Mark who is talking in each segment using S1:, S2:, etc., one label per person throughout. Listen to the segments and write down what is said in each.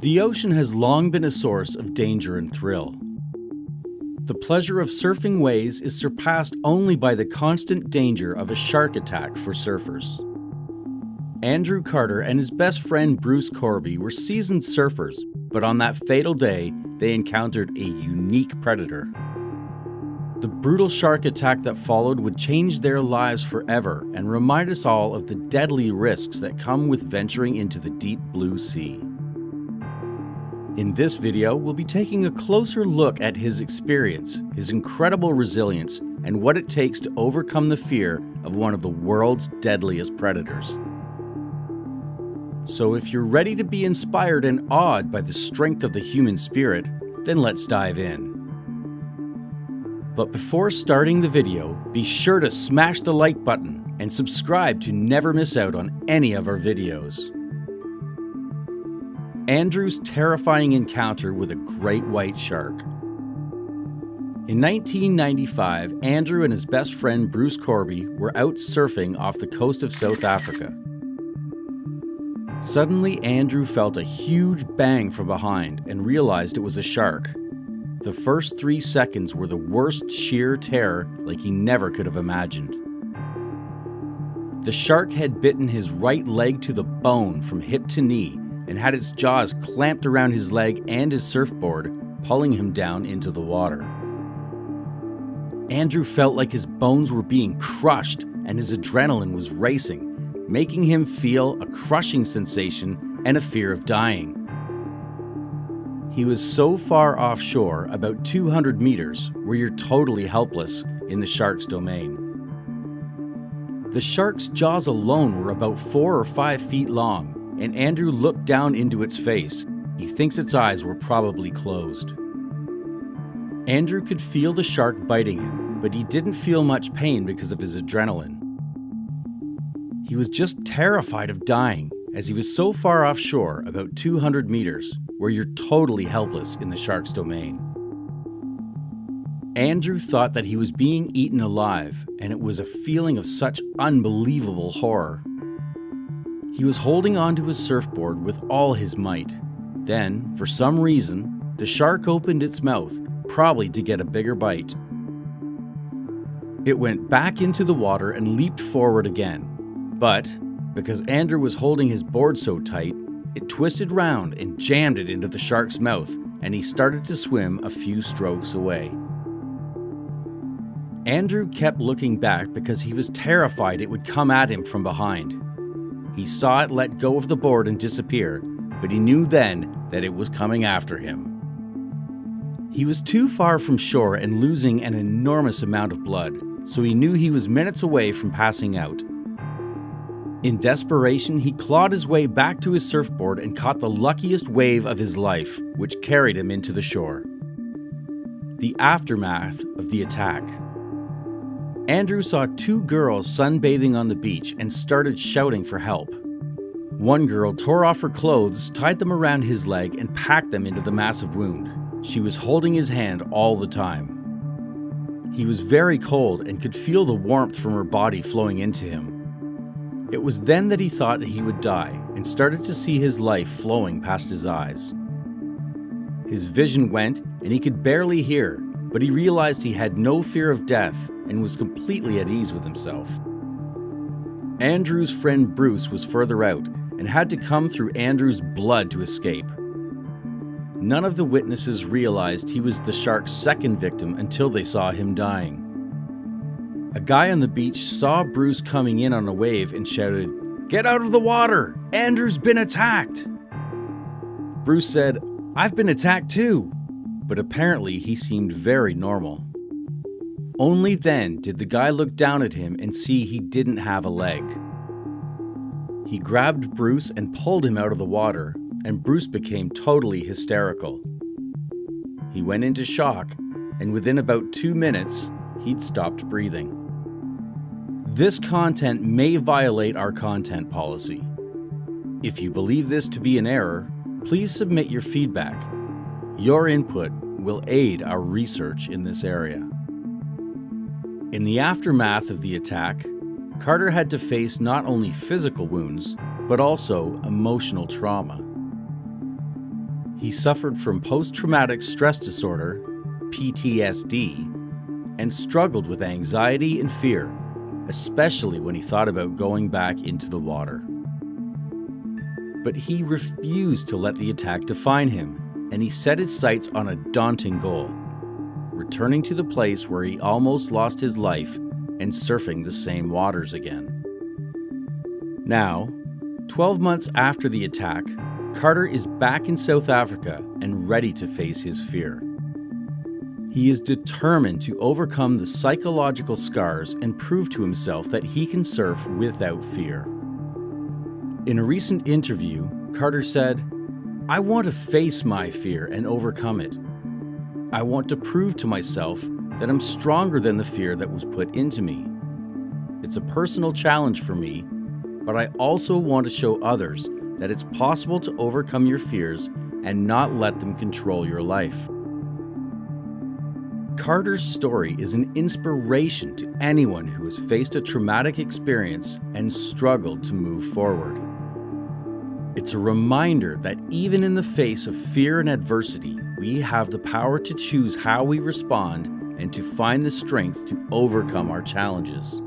S1: The ocean has long been a source of danger and thrill. The pleasure of surfing waves is surpassed only by the constant danger of a shark attack for surfers. Andrew Carter and his best friend Bruce Corby were seasoned surfers, but on that fatal day, they encountered a unique predator. The brutal shark attack that followed would change their lives forever and remind us all of the deadly risks that come with venturing into the deep blue sea. In this video, we'll be taking a closer look at his experience, his incredible resilience, and what it takes to overcome the fear of one of the world's deadliest predators. So if you're ready to be inspired and awed by the strength of the human spirit, then let's dive in. But before starting the video, be sure to smash the like button and subscribe to never miss out on any of our videos. Andrew's terrifying encounter with a great white shark. In 1995, Andrew and his best friend Bruce Corby were out surfing off the coast of South Africa. Suddenly, Andrew felt a huge bang from behind and realized it was a shark. The first 3 seconds were the worst sheer terror like he never could have imagined. The shark had bitten his right leg to the bone from hip to knee and had its jaws clamped around his leg and his surfboard, pulling him down into the water. Andrew felt like his bones were being crushed and his adrenaline was racing, making him feel a crushing sensation and a fear of dying. He was so far offshore, about 200 meters, where you're totally helpless in the shark's domain. The shark's jaws alone were about 4 or 5 feet long, and Andrew looked down into its face. He thinks its eyes were probably closed. Andrew could feel the shark biting him, but he didn't feel much pain because of his adrenaline. He was just terrified of dying, as he was so far offshore, about 200 meters, where you're totally helpless in the shark's domain. Andrew thought that he was being eaten alive, and it was a feeling of such unbelievable horror. He was holding onto his surfboard with all his might. Then, for some reason, the shark opened its mouth, probably to get a bigger bite. It went back into the water and leaped forward again. But, because Andrew was holding his board so tight, it twisted round and jammed it into the shark's mouth, and he started to swim a few strokes away. Andrew kept looking back because he was terrified it would come at him from behind. He saw it let go of the board and disappear, but he knew then that it was coming after him. He was too far from shore and losing an enormous amount of blood, so he knew he was minutes away from passing out. In desperation, he clawed his way back to his surfboard and caught the luckiest wave of his life, which carried him into the shore. The aftermath of the attack. Andrew saw 2 girls sunbathing on the beach and started shouting for help. One girl tore off her clothes, tied them around his leg, and packed them into the massive wound. She was holding his hand all the time. He was very cold and could feel the warmth from her body flowing into him. It was then that he thought that he would die and started to see his life flowing past his eyes. His vision went and he could barely hear, but he realized he had no fear of death and was completely at ease with himself. Andrew's friend Bruce was further out and had to come through Andrew's blood to escape. None of the witnesses realized he was the shark's second victim until they saw him dying. A guy on the beach saw Bruce coming in on a wave and shouted, "Get out of the water! Andrew's been attacked!" Bruce said, "I've been attacked too," but apparently he seemed very normal. Only then did the guy look down at him and see he didn't have a leg. He grabbed Bruce and pulled him out of the water, and Bruce became totally hysterical. He went into shock, and within about 2 minutes, he'd stopped breathing. This content may violate our content policy. If you believe this to be an error, please submit your feedback. Your input will aid our research in this area. In the aftermath of the attack, Carter had to face not only physical wounds, but also emotional trauma. He suffered from post-traumatic stress disorder, PTSD, and struggled with anxiety and fear, especially when he thought about going back into the water. But he refused to let the attack define him, and he set his sights on a daunting goal: returning to the place where he almost lost his life and surfing the same waters again. Now, 12 months after the attack, Carter is back in South Africa and ready to face his fear. He is determined to overcome the psychological scars and prove to himself that he can surf without fear. In a recent interview, Carter said, "I want to face my fear and overcome it. I want to prove to myself that I'm stronger than the fear that was put into me. It's a personal challenge for me, but I also want to show others that it's possible to overcome your fears and not let them control your life." Carter's story is an inspiration to anyone who has faced a traumatic experience and struggled to move forward. It's a reminder that even in the face of fear and adversity, we have the power to choose how we respond and to find the strength to overcome our challenges.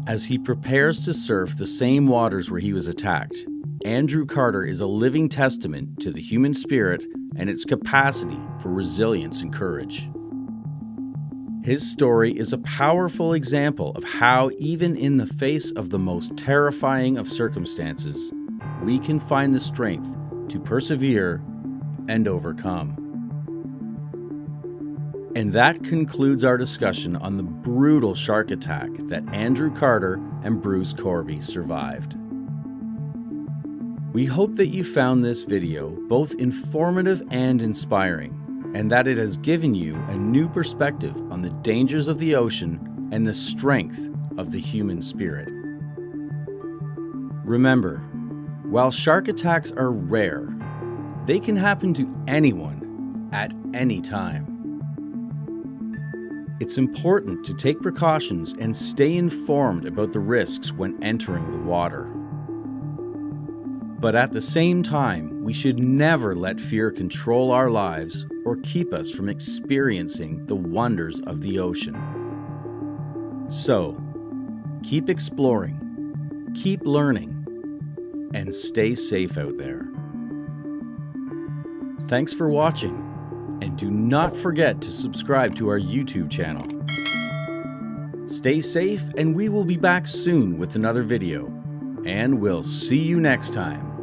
S1: As he prepares to surf the same waters where he was attacked, Andrew Carter is a living testament to the human spirit and its capacity for resilience and courage. His story is a powerful example of how, even in the face of the most terrifying of circumstances, we can find the strength to persevere and overcome. And that concludes our discussion on the brutal shark attack that Andrew Carter and Bruce Corby survived. We hope that you found this video both informative and inspiring, and that it has given you a new perspective on the dangers of the ocean and the strength of the human spirit. Remember, while shark attacks are rare, they can happen to anyone at any time. It's important to take precautions and stay informed about the risks when entering the water. But at the same time, we should never let fear control our lives or keep us from experiencing the wonders of the ocean. So, keep exploring, keep learning, and stay safe out there. Thanks for watching, and do not forget to subscribe to our YouTube channel. Stay safe, and we will be back soon with another video. And we'll see you next time.